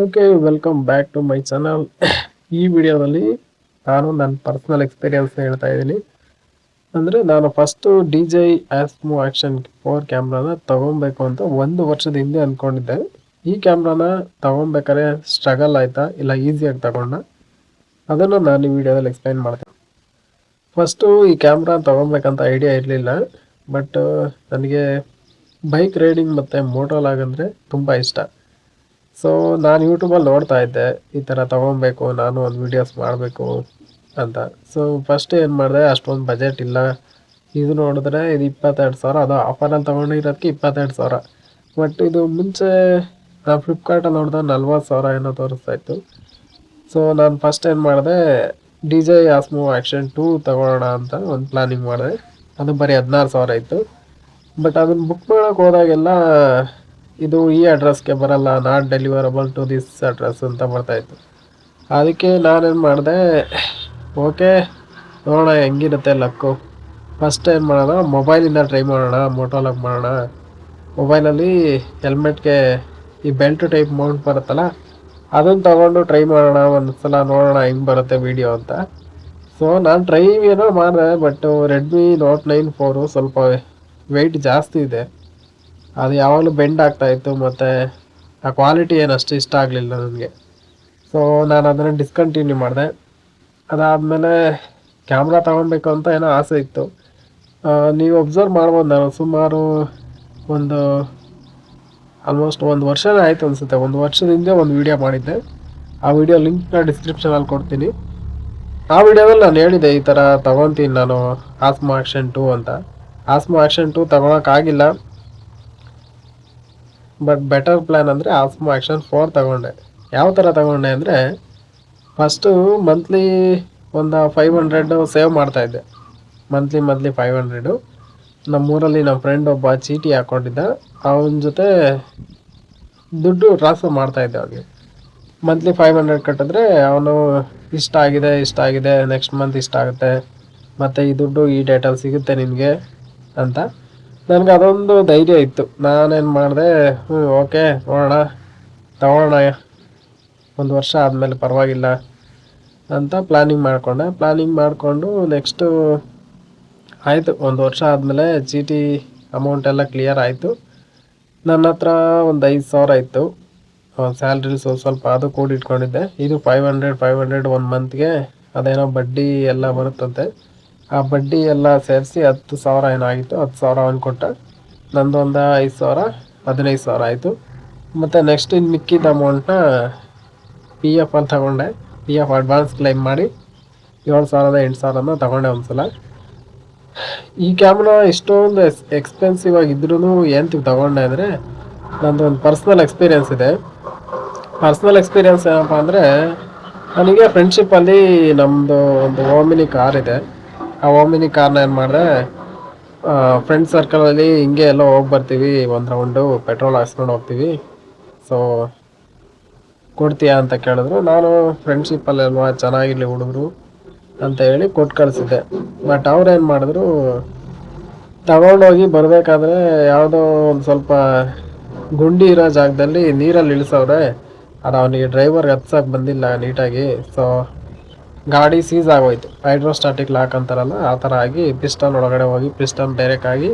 Okay, welcome back to my channel. ಈ ವಿಡಿಯೋದಲ್ಲಿ ನಾನು ನನ್ನ ಪರ್ಸ್ನಲ್ ಎಕ್ಸ್ಪೀರಿಯನ್ಸ್ ಹೇಳ್ತಾ ಇದ್ದೀನಿ. ಅಂದರೆ ನಾನು ಫಸ್ಟು DJI Osmo Action 4 ಕ್ಯಾಮ್ರಾನ ತೊಗೊಬೇಕು ಅಂತ 1 ವರ್ಷದ ಹಿಂದೆ ಅಂದ್ಕೊಂಡಿದ್ದೆ. ಈ ಕ್ಯಾಮ್ರಾನ ತೊಗೊಬೇಕಾದ್ರೆ ಸ್ಟ್ರಗಲ್ ಆಯಿತಾ ಇಲ್ಲ ಈಸಿಯಾಗಿ ತಗೊಂಡ, ಅದನ್ನು ನಾನು ಈ ವಿಡಿಯೋದಲ್ಲಿ ಎಕ್ಸ್ಪ್ಲೈನ್ ಮಾಡ್ತೀನಿ. ಫಸ್ಟು ಈ ಕ್ಯಾಮ್ರಾ ತೊಗೊಬೇಕಂತ ಐಡಿಯಾ ಇರಲಿಲ್ಲ, ಬಟ್ ನನಗೆ ಬೈಕ್ ರೈಡಿಂಗ್ ಮತ್ತು ಮೋಟೋ ವ್ಲಾಗ್ ಅಂದರೆ ತುಂಬ ಇಷ್ಟ. ಸೊ ನಾನು ಯೂಟ್ಯೂಬಲ್ಲಿ ನೋಡ್ತಾ ಇದ್ದೆ, ಈ ಥರ ತೊಗೊಬೇಕು, ನಾನು ಒಂದು ವೀಡಿಯೋಸ್ ಮಾಡಬೇಕು ಅಂತ. ಸೊ ಫಸ್ಟ್ ಏನು ಮಾಡಿದೆ, ಅಷ್ಟೊಂದು ಬಜೆಟ್ ಇಲ್ಲ. ಇದು ನೋಡಿದ್ರೆ ಇದು 22,000, ಅದು ಆಫರಲ್ಲಿ ತೊಗೊಂಡಿರೋದಕ್ಕೆ 22,000. ಬಟ್ ಇದು ಮುಂಚೆ ನಾನು ಫ್ಲಿಪ್ಕಾರ್ಟಲ್ಲಿ ನೋಡಿದೆ 40,000 ಏನೋ ತೋರಿಸ್ತಾ ಇತ್ತು. ಸೊ ನಾನು ಫಸ್ಟ್ ಏನು ಮಾಡಿದೆ, DJI Osmo Action 2 ತೊಗೊಳ್ಳೋಣ ಅಂತ ಒಂದು ಪ್ಲಾನಿಂಗ್ ಮಾಡಿದೆ. ಅದು ಬರೀ 16,000 ಇತ್ತು. ಬಟ್ ಅದನ್ನು ಬುಕ್ ಮಾಡೋಕೆ ಹೋದಾಗೆಲ್ಲ ಇದು ಈ ಅಡ್ರೆಸ್ಗೆ ಬರಲ್ಲ, ನಾಟ್ ಡೆಲಿವರಬಲ್ ಟು ದಿಸ್ ಅಡ್ರೆಸ್ ಅಂತ ಬರ್ತಾಯಿತ್ತು. ಅದಕ್ಕೆ ನಾನೇನು ಮಾಡಿದೆ, ಓಕೆ ನೋಡೋಣ ಹೆಂಗಿರುತ್ತೆ ಲಕ್ಕು. ಫಸ್ಟ್ ಏನು ಮಾಡೋಣ, ಮೊಬೈಲಿಂದ ಟ್ರೈ ಮಾಡೋಣ, ಮೋಟೋ ವ್ಲಾಗ್ ಮಾಡೋಣ. ಮೊಬೈಲಲ್ಲಿ ಹೆಲ್ಮೆಟ್ಗೆ ಈ ಬೆಲ್ಟ್ ಟೈಪ್ ಮೌಂಟ್ ಬರುತ್ತಲ್ಲ, ಅದನ್ನು ತೊಗೊಂಡು ಟ್ರೈ ಮಾಡೋಣ, ಒಂದು ಸಲ ನೋಡೋಣ ಹೆಂಗೆ ಬರುತ್ತೆ ವೀಡಿಯೋ ಅಂತ. ಸೊ ನಾನು ಟ್ರೈ ಏನೋ ಮಾಡಿದೆ, ಬಟ್ ರೆಡ್ಮಿ ನೋಟ್ 9 4 ಸ್ವಲ್ಪ ವೆಯ್ಟ್ ಜಾಸ್ತಿ ಇದೆ. ಅದು ಯಾವಾಗಲೂ ಬೆಂಡ್ ಆಗ್ತಾಯಿತ್ತು, ಮತ್ತು ಆ ಕ್ವಾಲಿಟಿ ಏನು ಅಷ್ಟು ಇಷ್ಟ ಆಗಲಿಲ್ಲ ನನಗೆ. ಸೊ ನಾನು ಅದನ್ನು ಡಿಸ್ಕಂಟಿನ್ಯೂ ಮಾಡಿದೆ. ಅದಾದಮೇಲೆ ಕ್ಯಾಮ್ರಾ ತೊಗೊಬೇಕು ಅಂತ ಏನೋ ಆಸೆ ಇತ್ತು. ನೀವು ಒಬ್ಸರ್ವ್ ಮಾಡ್ಬೋದು, ನಾನು ಸುಮಾರು ಒಂದು ಆಲ್ಮೋಸ್ಟ್ 1 ವರ್ಷನೇ ಆಯಿತು ಅನಿಸುತ್ತೆ. 1 ವರ್ಷದ ಹಿಂದೆ ಒಂದು ವೀಡಿಯೋ ಮಾಡಿದ್ದೆ. ಆ ವಿಡಿಯೋ ಲಿಂಕ್ನ ಡಿಸ್ಕ್ರಿಪ್ಷನಲ್ಲಿ ಕೊಡ್ತೀನಿ. ಆ ವಿಡಿಯೋದಲ್ಲಿ ನಾನು ಹೇಳಿದೆ ಈ ಥರ ತೊಗೊತೀನಿ ನಾನು Osmo Action 2 ಅಂತ. Osmo Action 2 ತೊಗೊಳಕ್ಕಾಗಿಲ್ಲ. ಬಟ್ ಬೆಟರ್ ಪ್ಲ್ಯಾನ್ ಅಂದರೆ Osmo Action 4 ತೊಗೊಂಡೆ. ಯಾವ ಥರ ತೊಗೊಂಡೆ ಅಂದರೆ, ಫಸ್ಟು ಮಂತ್ಲಿ ಒಂದು 500 ಸೇವ್ ಮಾಡ್ತಾಯಿದ್ದೆ. ಮಂತ್ಲಿ 500. ನಮ್ಮೂರಲ್ಲಿ ನಮ್ಮ ಫ್ರೆಂಡ್ ಒಬ್ಬ ಚೀಟಿ ಹಾಕ್ಕೊಂಡಿದ್ದ, ಅವನ ಜೊತೆ ದುಡ್ಡು ಟ್ರಾನ್ಸ್ಫರ್ ಮಾಡ್ತಾಯಿದ್ದೆ ಅವನಿಗೆ. ಮಂತ್ಲಿ 500 ಕಟ್ಟಿದ್ರೆ ಅವನು ಇಷ್ಟ ಆಗಿದೆ, ನೆಕ್ಸ್ಟ್ ಮಂತ್ ಇಷ್ಟ ಆಗುತ್ತೆ, ಮತ್ತು ಈ ದುಡ್ಡು ಈ ಡೇಟಲ್ಲಿ ಸಿಗುತ್ತೆ ನಿನಗೆ ಅಂತ. ನನಗೆ ಅದೊಂದು ಧೈರ್ಯ ಇತ್ತು. ನಾನೇನು ಮಾಡಿದೆ, ಓಕೆ ನೋಡೋಣ, ತಗೊಳ್ಳೋಣ, 1 ವರ್ಷ ಆದಮೇಲೆ ಪರವಾಗಿಲ್ಲ ಅಂತ ಪ್ಲ್ಯಾನಿಂಗ್ ಮಾಡಿಕೊಂಡು ನೆಕ್ಸ್ಟು ಆಯಿತು. 1 ವರ್ಷ ಆದಮೇಲೆ ಚೀಟಿ ಅಮೌಂಟ್ ಎಲ್ಲ ಕ್ಲಿಯರ್ ಆಯಿತು. ನನ್ನ ಹತ್ರ ಒಂದು 5,000 ಇತ್ತು ಸ್ಯಾಲ್ರಿ, ಸ್ವಲ್ಪ ಅದು ಕೂಡಿಟ್ಕೊಂಡಿದ್ದೆ. ಇದು 500 1 ಮಂತ್ಗೆ, ಅದೇನೋ ಬಡ್ಡಿ ಎಲ್ಲ ಬರುತ್ತಂತೆ. ಆ ಬಡ್ಡಿ ಎಲ್ಲ ಸೇರಿಸಿ 10,000 ಏನಾಗಿತ್ತು. 10,000 ಅವನು ಕೊಟ್ಟ, ನಂದು ಒಂದು 5,000, 15,000 ಆಯಿತು. ಮತ್ತು ನೆಕ್ಸ್ಟ್ ಇನ್ನು ಮಿಕ್ಕಿದ ಅಮೌಂಟ್ನ PF ಅಲ್ಲಿ ತಗೊಂಡೆ. PF ಅಡ್ವಾನ್ಸ್ ಕ್ಲೈಮ್ ಮಾಡಿ 7,000 8,000 ತಗೊಂಡೆ ಒಂದು ಸಲ. ಈ ಕ್ಯಾಮ್ರಾ ಇಷ್ಟೊಂದು ಎಕ್ಸ್ಪೆನ್ಸಿವ್ ಆಗಿದ್ರೂ ಏನಂತೀವಿ ತಗೊಂಡೆ ಅಂದರೆ, ನಂದು ಒಂದು ಪರ್ಸ್ನಲ್ ಎಕ್ಸ್ಪೀರಿಯೆನ್ಸ್ ಇದೆ. ಪರ್ಸ್ನಲ್ ಎಕ್ಸ್ಪೀರಿಯೆನ್ಸ್ ಏನಪ್ಪ ಅಂದರೆ, ನನಗೆ ಫ್ರೆಂಡ್ಶಿಪ್ಪಲ್ಲಿ ನಮ್ಮದು ಒಂದು ಓಮಿನಿ ಕಾರ್ ಇದೆ. ಆ ಓಮಿನಿ ಕಾರ್ನ ಏನು ಮಾಡಿದೆ, ಫ್ರೆಂಡ್ ಸರ್ಕಲಲ್ಲಿ ಹಿಂಗೆ ಎಲ್ಲೋ ಹೋಗಿ ಬರ್ತೀವಿ, ಒಂದು ರೌಂಡು ಪೆಟ್ರೋಲ್ ಹಾಕ್ಸ್ಕೊಂಡು ಹೋಗ್ತೀವಿ, ಸೊ ಕೊಡ್ತೀಯಾ ಅಂತ ಕೇಳಿದ್ರು. ನಾನು ಫ್ರೆಂಡ್ಶಿಪ್ಪಲ್ಲೆಲ್ವ, ಚೆನ್ನಾಗಿರಲಿ ಹುಡುಗರು ಅಂತ ಹೇಳಿ ಕೊಟ್ಟು ಕಳಿಸಿದ್ದೆ. ಬಟ್ ಅವ್ರೇನು ಮಾಡಿದ್ರು, ತಗೊಂಡೋಗಿ ಬರಬೇಕಾದ್ರೆ ಯಾವುದೋ ಒಂದು ಸ್ವಲ್ಪ ಗುಂಡಿ ಇರೋ ಜಾಗದಲ್ಲಿ ನೀರಲ್ಲಿ ಇಳಿಸವ್ರೆ. ಅದು ಅವನಿಗೆ ಡ್ರೈವರ್ಗೆ ಹತ್ಸಕ್ಕೆ ಬಂದಿಲ್ಲ ನೀಟಾಗಿ. ಸೊ ಗಾಡಿ ಸೀಸ್ ಆಗೋಯ್ತು. ಹೈಡ್ರೋಸ್ಟಾಟಿಕ್ ಲಾಕ್ ಅಂತಾರಲ್ಲ, ಆ ಥರ ಆಗಿ ಪಿಸ್ಟನ್ ಒಳಗಡೆ ಹೋಗಿ ಪಿಸ್ಟನ್ ಡೈರೆಕ್ಟ್ ಆಗಿ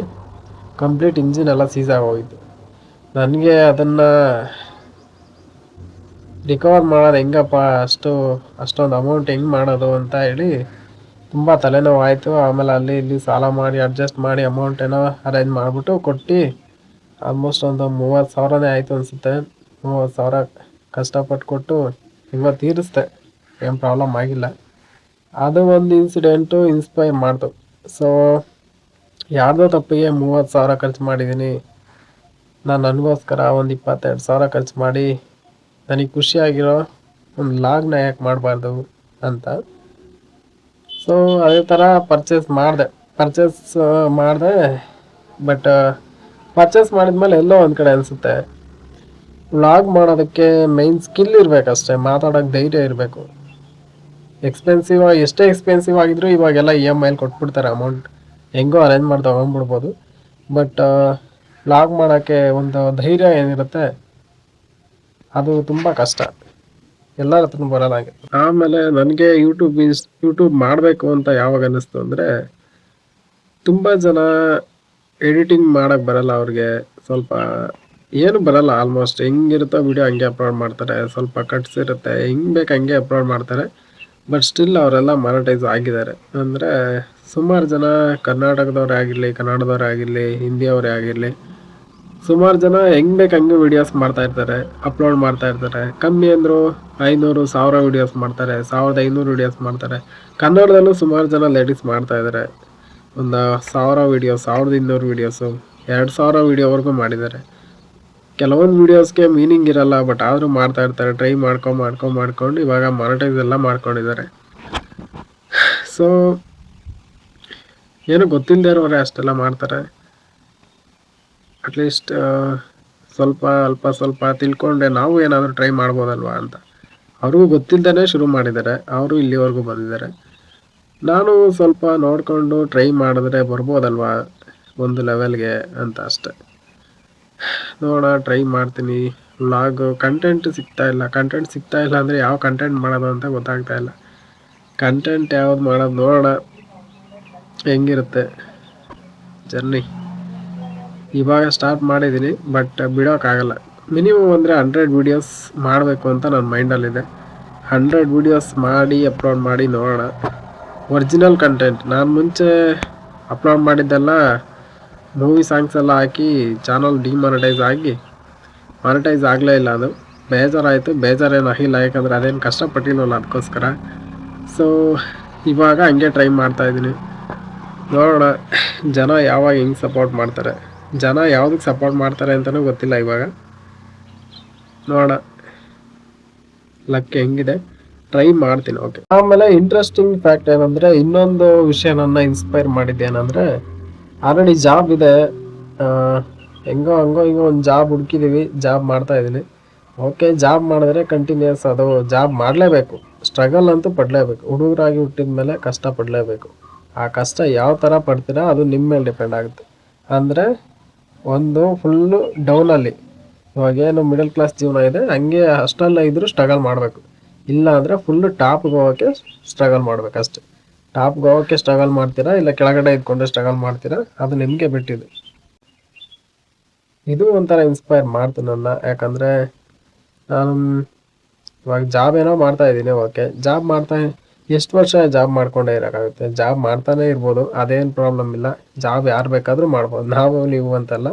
ಕಂಪ್ಲೀಟ್ ಇಂಜಿನ್ ಎಲ್ಲ ಸೀಸ್ ಆಗೋಗಿತ್ತು. ನನಗೆ ಅದನ್ನು ರಿಕವರ್ ಮಾಡೋದು ಹೆಂಗಪ್ಪ, ಅಷ್ಟೊಂದು ಅಮೌಂಟ್ ಹೆಂಗೆ ಮಾಡೋದು ಅಂತ ಹೇಳಿ ತುಂಬ ತಲೆನೋವು ಆಯಿತು. ಆಮೇಲೆ ಅಲ್ಲಿ ಇಲ್ಲಿ ಸಾಲ ಮಾಡಿ ಅಡ್ಜಸ್ಟ್ ಮಾಡಿ ಅಮೌಂಟ್ ಏನೋ ಅರೇಂಜ್ ಮಾಡಿಬಿಟ್ಟು ಕೊಟ್ಟು ಆಲ್ಮೋಸ್ಟ್ ಒಂದು 30,000 ಆಯಿತು ಅನಿಸುತ್ತೆ. 30,000 ಕಷ್ಟಪಟ್ಟು ಕೊಟ್ಟು ಹೆಂಗೋ ತೀರಿಸ್ದೆ, ಏನು ಪ್ರಾಬ್ಲಮ್ ಆಗಿಲ್ಲ. ಅದು ಒಂದು ಇನ್ಸಿಡೆಂಟು ಇನ್ಸ್ಪೈರ್ ಮಾಡ್ತು. ಸೊ ಯಾರ್ದೋ ತಪ್ಪಿಗೆ 30,000 ಖರ್ಚು ಮಾಡಿದ್ದೀನಿ, ನಾನು ನನಗೋಸ್ಕರ ಒಂದು 22,000 ಖರ್ಚು ಮಾಡಿ ನನಗೆ ಖುಷಿಯಾಗಿರೋ ಒಂದು ಲಾಗ್ನ ಯಾಕೆ ಮಾಡಬಾರ್ದು ಅಂತ. ಸೊ ಅದೇ ಥರ ಪರ್ಚೇಸ್ ಮಾಡಿದೆ. ಬಟ್ ಪರ್ಚೇಸ್ ಮಾಡಿದ್ಮೇಲೆ ಎಲ್ಲೋ ಒಂದು ಕಡೆ ಅನಿಸುತ್ತೆ, ವ್ಲಾಗ್ ಮಾಡೋದಕ್ಕೆ ಮೈನ್ ಸ್ಕಿಲ್ ಇರಬೇಕಷ್ಟೇ, ಮಾತಾಡೋಕ್ಕೆ ಧೈರ್ಯ ಇರಬೇಕು. ಎಷ್ಟೇ ಎಕ್ಸ್ಪೆನ್ಸಿವ್ ಆಗಿದ್ರು ಇವಾಗೆಲ್ಲ EMI ಕೊಟ್ಬಿಡ್ತಾರೆ ಅಮೌಂಟ್, ಹೆಂಗೋ ಅರೇಂಜ್ ಮಾಡಿ ತೊಗೊಂಡ್ಬಿಡ್ಬೋದು. ಬಟ್ ವ್ಲಾಗ್ ಮಾಡೋಕ್ಕೆ ಒಂದು ಧೈರ್ಯ ಏನಿರುತ್ತೆ ಅದು ತುಂಬ ಕಷ್ಟ, ಎಲ್ಲರ ಹತ್ರನೂ ಬರಲ್ಲ ಹಾಗೆ. ಆಮೇಲೆ ನನಗೆ ಯೂಟ್ಯೂಬ್ ಮಾಡಬೇಕು ಅಂತ ಯಾವಾಗ ಅನ್ನಿಸ್ತು ಅಂದರೆ, ತುಂಬ ಜನ ಎಡಿಟಿಂಗ್ ಮಾಡೋಕ್ಕೆ ಬರಲ್ಲ ಅವ್ರಿಗೆ, ಸ್ವಲ್ಪ ಏನು ಬರಲ್ಲ, ಆಲ್ಮೋಸ್ಟ್ ಹೆಂಗಿರುತ್ತೋ ವಿಡಿಯೋ ಹಂಗೆ ಅಪ್ಲೋಡ್ ಮಾಡ್ತಾರೆ, ಸ್ವಲ್ಪ ಕಟ್ಸ್ ಇರುತ್ತೆ, ಹೆಂಗೆ ಬೇಕು ಹಂಗೆ ಅಪ್ಲೋಡ್ ಮಾಡ್ತಾರೆ. ಬಟ್ ಸ್ಟಿಲ್ ಅವರೆಲ್ಲ ಮಾನಿಟೈಸ್ ಆಗಿದ್ದಾರೆ. ಅಂದರೆ ಸುಮಾರು ಜನ ಕರ್ನಾಟಕದವರೇ ಆಗಿರಲಿ, ಕನ್ನಡದವರೇ ಆಗಿರಲಿ, ಹಿಂದಿಯವರೇ ಆಗಿರಲಿ, ಸುಮಾರು ಜನ ಹೆಂಗೆ ಬೇಕು ಹಂಗೆ ವೀಡಿಯೋಸ್ ಮಾಡ್ತಾ ಇರ್ತಾರೆ, ಅಪ್ಲೋಡ್ ಮಾಡ್ತಾ ಇರ್ತಾರೆ. ಕಮ್ಮಿ ಅಂದರು 500-1000 ವೀಡಿಯೋಸ್ ಮಾಡ್ತಾರೆ, 1500 ವೀಡಿಯೋಸ್ ಮಾಡ್ತಾರೆ. ಕನ್ನಡದಲ್ಲೂ ಸುಮಾರು ಜನ ಲೇಡೀಸ್ ಮಾಡ್ತಾ ಇದ್ದಾರೆ, ಒಂದು 1000 ವೀಡಿಯೋಸ್, 1200 ವೀಡಿಯೋಸು, 2000 ವೀಡಿಯೋವರೆಗೂ ಮಾಡಿದ್ದಾರೆ. ಕೆಲವೊಂದು ವೀಡಿಯೋಸ್ಗೆ ಮೀನಿಂಗ್ ಇರಲ್ಲ, ಬಟ್ ಆದರೂ ಮಾಡ್ತಾ ಇರ್ತಾರೆ. ಟ್ರೈ ಮಾಡ್ಕೊಂಡು ಇವಾಗ ಮಾನಿಟೈಸ್ ಎಲ್ಲ ಮಾಡ್ಕೊಂಡಿದ್ದಾರೆ. ಸೊ ಏನು ಗೊತ್ತಿಲ್ಲದೆ ಇರೋರೆ ಅಷ್ಟೆಲ್ಲ ಮಾಡ್ತಾರೆ. ಅಟ್ಲೀಸ್ಟ್ ಸ್ವಲ್ಪ ತಿಳ್ಕೊಂಡೆ ನಾವು ಏನಾದರೂ ಟ್ರೈ ಮಾಡ್ಬೋದಲ್ವಾ ಅಂತ. ಅವ್ರಿಗೂ ಗೊತ್ತಿಲ್ಲದೇ ಶುರು ಮಾಡಿದ್ದಾರೆ, ಅವರು ಇಲ್ಲಿವರೆಗೂ ಬಂದಿದ್ದಾರೆ. ನಾನು ಸ್ವಲ್ಪ ನೋಡಿಕೊಂಡು ಟ್ರೈ ಮಾಡಿದ್ರೆ ಬರ್ಬೋದಲ್ವಾ ಒಂದು ಲೆವೆಲ್ಗೆ ಅಂತ ಅಷ್ಟೆ. ನೋಡೋಣ, ಟ್ರೈ ಮಾಡ್ತೀನಿ. ವ್ಲಾಗ್ ಕಂಟೆಂಟ್ ಸಿಗ್ತಾ ಇಲ್ಲ ಅಂದರೆ ಯಾವ ಕಂಟೆಂಟ್ ಮಾಡೋದು ಅಂತ ಗೊತ್ತಾಗ್ತಾ ಇಲ್ಲ. ಕಂಟೆಂಟ್ ಯಾವ್ದು ಮಾಡೋದು ನೋಡೋಣ, ಹೆಂಗಿರುತ್ತೆ ಜರ್ನಿ. ಇವಾಗ ಸ್ಟಾರ್ಟ್ ಮಾಡಿದ್ದೀನಿ, ಬಟ್ ಬಿಡೋಕ್ಕಾಗಲ್ಲ. ಮಿನಿಮಮ್ ಅಂದರೆ 100 ವೀಡಿಯೋಸ್ ಮಾಡಬೇಕು ಅಂತ ನನ್ನ ಮೈಂಡಲ್ಲಿದೆ. 100 ವೀಡಿಯೋಸ್ ಮಾಡಿ ಅಪ್ಲೋಡ್ ಮಾಡಿ ನೋಡೋಣ. ಒರಿಜಿನಲ್ ಕಂಟೆಂಟ್ ನಾನು ಮುಂಚೆ ಅಪ್ಲೋಡ್ ಮಾಡಿದ್ದೆಲ್ಲ ಮೂವಿ ಸಾಂಗ್ಸ್ ಎಲ್ಲ ಹಾಕಿ ಚಾನಲ್ ಡಿಮಾನಿಟೈಸ್ ಆಗಲೇ ಇಲ್ಲ. ಅದು ಬೇಜಾರೇನು ಆಗಿಲ್ಲ, ಯಾಕಂದರೆ ಅದೇನು ಕಷ್ಟಪಟ್ಟಿಲ್ಲವಲ್ಲ ಅದಕ್ಕೋಸ್ಕರ. ಸೊ ಇವಾಗ ಹಂಗೆ ಟ್ರೈ ಮಾಡ್ತಾಯಿದ್ದೀನಿ. ನೋಡೋಣ ಜನ ಯಾವಾಗ ಹೆಂಗೆ ಸಪೋರ್ಟ್ ಮಾಡ್ತಾರೆ, ಜನ ಯಾವುದಕ್ಕೆ ಸಪೋರ್ಟ್ ಮಾಡ್ತಾರೆ ಅಂತಲೂ ಗೊತ್ತಿಲ್ಲ ಇವಾಗ. ನೋಡೋಣ ಲಕ್ ಹೆಂಗಿದೆ, ಟ್ರೈ ಮಾಡ್ತೀನಿ. ಓಕೆ. ಆಮೇಲೆ ಇಂಟ್ರೆಸ್ಟಿಂಗ್ ಫ್ಯಾಕ್ಟ್ ಏನಂದರೆ, ಇನ್ನೊಂದು ವಿಷಯ ನನ್ನ ಇನ್ಸ್ಪೈರ್ ಮಾಡಿದ್ದೇನೆಂದರೆ, ಆಲ್ರೆಡಿ ಜಾಬ್ ಇದೆ, ಹೆಂಗೋ ಒಂದು ಜಾಬ್ ಹುಡುಕಿದ್ದೀವಿ, ಜಾಬ್ ಮಾಡ್ತಾಯಿದ್ದೀನಿ. ಓಕೆ, ಜಾಬ್ ಮಾಡಿದ್ರೆ ಕಂಟಿನ್ಯೂಸ್ ಅದು ಜಾಬ್ ಮಾಡಲೇಬೇಕು, ಸ್ಟ್ರಗಲ್ ಅಂತೂ ಪಡಲೇಬೇಕು. ಹುಡುಗರಾಗಿ ಹುಟ್ಟಿದ ಮೇಲೆ ಕಷ್ಟ ಪಡಲೇಬೇಕು. ಆ ಕಷ್ಟ ಯಾವ ಥರ ಪಡ್ತೀರಾ ಅದು ನಿಮ್ಮ ಮೇಲೆ ಡಿಪೆಂಡ್ ಆಗುತ್ತೆ. ಅಂದರೆ ಒಂದು ಫುಲ್ಲು ಡೌನಲ್ಲಿ, ಇವಾಗೇನು ಮಿಡಲ್ ಕ್ಲಾಸ್ ಜೀವನ ಇದೆ ಹಂಗೆ ಅಷ್ಟೆಲ್ಲ ಇದ್ದರೂ ಸ್ಟ್ರಗಲ್ ಮಾಡಬೇಕು. ಇಲ್ಲ ಅಂದರೆ ಫುಲ್ಲು ಟಾಪ್ಗೆ ಹೋಗೋಕ್ಕೆ ಸ್ಟ್ರಗಲ್ ಮಾಡಬೇಕಷ್ಟೆ. ಟಾಪ್ಗೆ ಹೋಗೋಕ್ಕೆ ಸ್ಟ್ರಗಲ್ ಮಾಡ್ತೀರಾ, ಇಲ್ಲ ಕೆಳಗಡೆ ಇದ್ಕೊಂಡು ಸ್ಟ್ರಗಲ್ ಮಾಡ್ತೀರಾ, ಅದು ನಿಮಗೆ ಬಿಟ್ಟಿದೆ. ಇದು ಒಂಥರ ಇನ್ಸ್ಪೈರ್ ಮಾಡ್ತು ನನ್ನ. ಯಾಕಂದರೆ ನಾನು ಇವಾಗ ಜಾಬ್ ಏನೋ ಮಾಡ್ತಾಯಿದ್ದೀನಿ. ಓಕೆ, ಜಾಬ್ ಎಷ್ಟು ವರ್ಷ ಜಾಬ್ ಮಾಡ್ಕೊಂಡೇ ಇರೋಕ್ಕಾಗುತ್ತೆ? ಜಾಬ್ ಮಾಡ್ತಾನೆ ಇರ್ಬೋದು, ಅದೇನು ಪ್ರಾಬ್ಲಮ್ ಇಲ್ಲ. ಜಾಬ್ ಯಾರು ಬೇಕಾದರೂ ಮಾಡ್ಬೋದು, ನಾವು ನೀವು ಅಂತಲ್ಲ,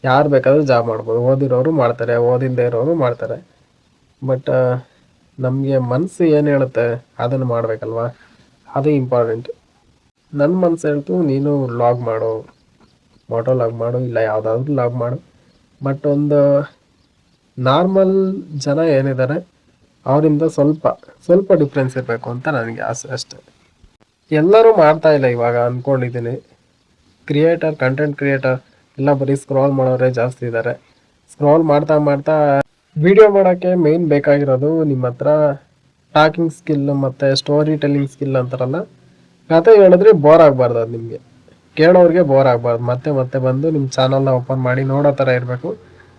ಯಾರು ಬೇಕಾದರೂ ಜಾಬ್ ಮಾಡ್ಬೋದು. ಓದಿರೋರು ಮಾಡ್ತಾರೆ, ಓದಿಲ್ಲದೆ ಇರೋರು ಮಾಡ್ತಾರೆ. ಬಟ್ ನಮಗೆ ಮನಸ್ಸು ಏನು ಹೇಳುತ್ತೆ ಅದನ್ನು ಮಾಡಬೇಕಲ್ವ, ಅದು ಇಂಪಾರ್ಟೆಂಟ್. ನನ್ನ ಮನಸ್ಸು ಹೇಳ್ತು ನೀನು ಲಾಗ್ ಮಾಡು, ಮೋಟೋ ಲಾಗ್ ಮಾಡು, ಇಲ್ಲ ಯಾವುದಾದ್ರೂ ಲಾಗ್ ಮಾಡು. ಬಟ್ ಒಂದು ನಾರ್ಮಲ್ ಜನ ಏನಿದ್ದಾರೆ ಅವರಿಂದ ಸ್ವಲ್ಪ ಡಿಫ್ರೆನ್ಸ್ ಇರಬೇಕು ಅಂತ ನನಗೆ ಆಸೆ ಅಷ್ಟೆ. ಎಲ್ಲರೂ ಮಾಡ್ತಾ ಇಲ್ಲ ಇವಾಗ ಅಂದ್ಕೊಂಡಿದ್ದೀನಿ. ಕಂಟೆಂಟ್ ಕ್ರಿಯೇಟರ್ ಎಲ್ಲ ಬರೀ ಸ್ಕ್ರಾಲ್ ಮಾಡೋರೇ ಜಾಸ್ತಿ ಇದ್ದಾರೆ. ಸ್ಕ್ರಾಲ್ ಮಾಡ್ತಾ ವಿಡಿಯೋ ಮಾಡೋಕ್ಕೆ ಮೇನ್ ಬೇಕಾಗಿರೋದು ನಿಮ್ಮ ಹತ್ರ ಟಾಕಿಂಗ್ ಸ್ಕಿಲ್ ಮತ್ತು ಸ್ಟೋರಿ ಟೆಲ್ಲಿಂಗ್ ಸ್ಕಿಲ್ ಅಂತಾರಲ್ಲ, ಕತೆ ಹೇಳಿದ್ರೆ ಬೋರ್ ಆಗಬಾರ್ದು. ಅದು ನಿಮಗೆ ಕೇಳೋರಿಗೆ ಬೋರ್ ಆಗಬಾರ್ದು. ಮತ್ತೆ ಬಂದು ನಿಮ್ಮ ಚಾನಲ್ನ ಓಪನ್ ಮಾಡಿ ನೋಡೋ ಥರ ಇರಬೇಕು.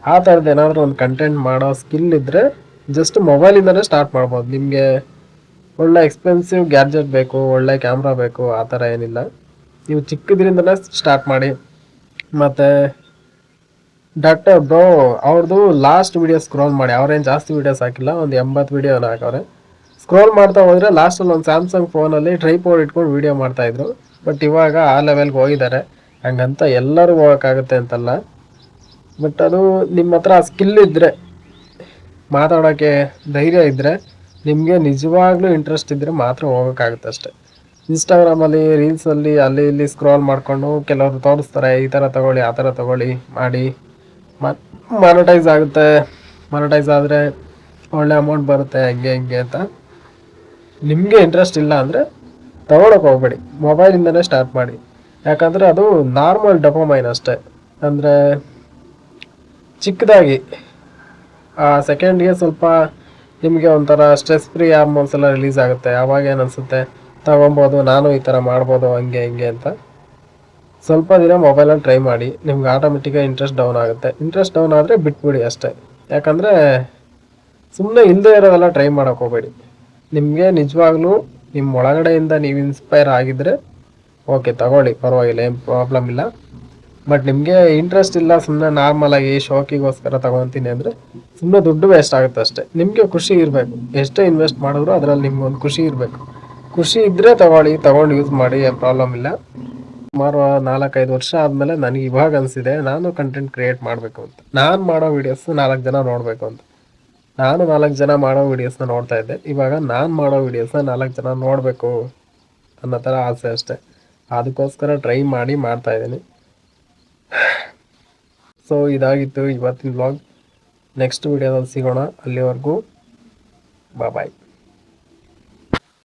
ಆ ಥರದ್ದು ಏನಾದರೂ ಒಂದು ಕಂಟೆಂಟ್ ಮಾಡೋ ಸ್ಕಿಲ್ ಇದ್ದರೆ ಜಸ್ಟ್ ಮೊಬೈಲಿಂದಲೇ ಸ್ಟಾರ್ಟ್ ಮಾಡ್ಬೋದು. ನಿಮಗೆ ಒಳ್ಳೆ ಎಕ್ಸ್ಪೆನ್ಸಿವ್ ಗ್ಯಾಡ್ಜೆಟ್ ಬೇಕು, ಒಳ್ಳೆ ಕ್ಯಾಮ್ರಾ ಬೇಕು, ಆ ಥರ ಏನಿಲ್ಲ. ನೀವು ಚಿಕ್ಕದ್ರಿಂದಲೇ ಸ್ಟಾರ್ಟ್ ಮಾಡಿ. ಮತ್ತು ಡಾಕ್ಟರ್ ಬ್ರೋ ಅವ್ರದ್ದು ಲಾಸ್ಟ್ ವೀಡಿಯೋ ಸ್ಕ್ರೋಲ್ ಮಾಡಿ, ಅವ್ರೇನು ಜಾಸ್ತಿ ವೀಡಿಯೋಸ್ ಹಾಕಿಲ್ಲ, ಒಂದು 80 ವೀಡಿಯೋನ ಹಾಕವ್ರೆ. ಸ್ಕ್ರೋಲ್ ಮಾಡ್ತಾ ಹೋದರೆ ಲಾಸ್ಟಲ್ಲಿ ಒಂದು ಸ್ಯಾಮ್ಸಂಗ್ ಫೋನಲ್ಲಿ ಟ್ರೈಪೋಡ್ ಇಟ್ಕೊಂಡು ವೀಡಿಯೋ ಮಾಡ್ತಾಯಿದ್ರು. ಬಟ್ ಇವಾಗ ಆ ಲೆವೆಲ್ಗೆ ಹೋಗಿದ್ದಾರೆ. ಹಂಗಂತ ಎಲ್ಲರೂ ಹೋಗೋಕ್ಕಾಗುತ್ತೆ ಅಂತಲ್ಲ, ಬಟ್ ಅದು ನಿಮ್ಮ ಹತ್ರ ಸ್ಕಿಲ್ ಇದ್ದರೆ, ಮಾತಾಡೋಕ್ಕೆ ಧೈರ್ಯ ಇದ್ದರೆ, ನಿಮಗೆ ನಿಜವಾಗ್ಲೂ ಇಂಟ್ರೆಸ್ಟ್ ಇದ್ದರೆ ಮಾತ್ರ ಹೋಗೋಕ್ಕಾಗುತ್ತೆ ಅಷ್ಟೆ. ಇನ್ಸ್ಟಾಗ್ರಾಮಲ್ಲಿ ರೀಲ್ಸಲ್ಲಿ ಅಲ್ಲಿ ಇಲ್ಲಿ ಸ್ಕ್ರಾಲ್ ಮಾಡಿಕೊಂಡು ಕೆಲವರು ತೋರಿಸ್ತಾರೆ, ಈ ಥರ ತೊಗೊಳ್ಳಿ, ಆ ಥರ ತೊಗೊಳ್ಳಿ ಮಾಡಿ ಮಾನಿಟೈಸ್ ಆಗುತ್ತೆ. ಮಾನಿಟೈಸ್ ಆದರೆ ಒಳ್ಳೆ ಅಮೌಂಟ್ ಬರುತ್ತೆ, ಹಂಗೆ ಅಂತ. ನಿಮಗೆ ಇಂಟ್ರೆಸ್ಟ್ ಇಲ್ಲ ಅಂದರೆ ತೊಗೊಳಕ್ಕೆ ಹೋಗ್ಬೇಡಿ, ಮೊಬೈಲಿಂದಲೇ ಸ್ಟಾರ್ಟ್ ಮಾಡಿ. ಯಾಕಂದರೆ ಅದು ನಾರ್ಮಲ್ ಡೊಪಮೈನ್ ಅಷ್ಟೇ. ಅಂದರೆ ಚಿಕ್ಕದಾಗಿ ಆ ಸೆಕೆಂಡ್ಗೆ ಸ್ವಲ್ಪ ನಿಮಗೆ ಒಂಥರ ಸ್ಟ್ರೆಸ್ ಫ್ರೀ ಹಾರ್ಮೋನ್ಸ್ ಎಲ್ಲ ರಿಲೀಸ್ ಆಗುತ್ತೆ. ಆವಾಗ ಏನು ಅನಿಸುತ್ತೆ, ತೊಗೊಬೋದು, ನಾನು ಈ ಥರ ಮಾಡ್ಬೋದು, ಹಂಗೆ ಅಂತ. ಸ್ವಲ್ಪ ದಿನ ಮೊಬೈಲಲ್ಲಿ ಟ್ರೈ ಮಾಡಿ, ನಿಮ್ಗೆ ಆಟೋಮೆಟಿಕ್ಕಾಗಿ ಇಂಟ್ರೆಸ್ಟ್ ಡೌನ್ ಆಗುತ್ತೆ. ಇಂಟ್ರೆಸ್ಟ್ ಡೌನ್ ಆದರೆ ಬಿಟ್ಬಿಡಿ ಅಷ್ಟೇ. ಯಾಕಂದರೆ ಸುಮ್ಮನೆ ಇಲ್ಲದೆ ಇರೋದೆಲ್ಲ ಟ್ರೈ ಮಾಡೋಕೆ ಹೋಗಬೇಡಿ. ನಿಮಗೆ ನಿಜವಾಗ್ಲೂ ನಿಮ್ಮ ಒಳಗಡೆಯಿಂದ ನೀವು ಇನ್ಸ್ಪೈರ್ ಆಗಿದ್ದರೆ ಓಕೆ ತಗೊಳ್ಳಿ, ಪರವಾಗಿಲ್ಲ, ಏನು ಪ್ರಾಬ್ಲಮ್ ಇಲ್ಲ. ಬಟ್ ನಿಮಗೆ ಇಂಟ್ರೆಸ್ಟ್ ಇಲ್ಲ, ಸುಮ್ಮನೆ ನಾರ್ಮಲಾಗಿ ಶೋಕಿಗೋಸ್ಕರ ತಗೊತೀನಿ ಅಂದರೆ ಸುಮ್ಮನೆ ದುಡ್ಡು ವೇಸ್ಟ್ ಆಗುತ್ತೆ ಅಷ್ಟೇ. ನಿಮಗೆ ಖುಷಿ ಇರಬೇಕು, ಎಷ್ಟೇ ಇನ್ವೆಸ್ಟ್ ಮಾಡಿದ್ರು ಅದರಲ್ಲಿ ನಿಮ್ಗೊಂದು ಖುಷಿ ಇರಬೇಕು. ಖುಷಿ ಇದ್ದರೆ ತಗೊಂಡು ಯೂಸ್ ಮಾಡಿ, ಏನು ಪ್ರಾಬ್ಲಮ್ ಇಲ್ಲ. ಸುಮಾರು 4-5 ವರ್ಷ ಆದಮೇಲೆ ನನಗೆ ಇವಾಗ ಅನಿಸಿದೆ ನಾನು ಕಂಟೆಂಟ್ ಕ್ರಿಯೇಟ್ ಮಾಡಬೇಕು ಅಂತ. ನಾನು ಮಾಡೋ ವೀಡಿಯೋಸ್ 4 ಜನ ನೋಡಬೇಕು ಅಂತ. ನಾನು 4 ಜನ ಮಾಡೋ ವೀಡಿಯೋಸ್ನ ನೋಡ್ತಾ ಇದ್ದೆ, ಇವಾಗ ನಾನು ಮಾಡೋ ವೀಡಿಯೋಸ್ನ 4 ಜನ ನೋಡಬೇಕು ಅನ್ನೋ ಥರ ಆಸೆ ಅಷ್ಟೇ. ಅದಕ್ಕೋಸ್ಕರ ಟ್ರೈ ಮಾಡಿ ಮಾಡ್ತಾ ಇದ್ದೀನಿ. ಸೊ ಇದಾಗಿತ್ತು ಇವತ್ತಿನ ವ್ಲಾಗ್. ನೆಕ್ಸ್ಟ್ ವೀಡಿಯೋದಲ್ಲಿ ಸಿಗೋಣ. ಅಲ್ಲಿವರೆಗೂ ಬಾಯ್.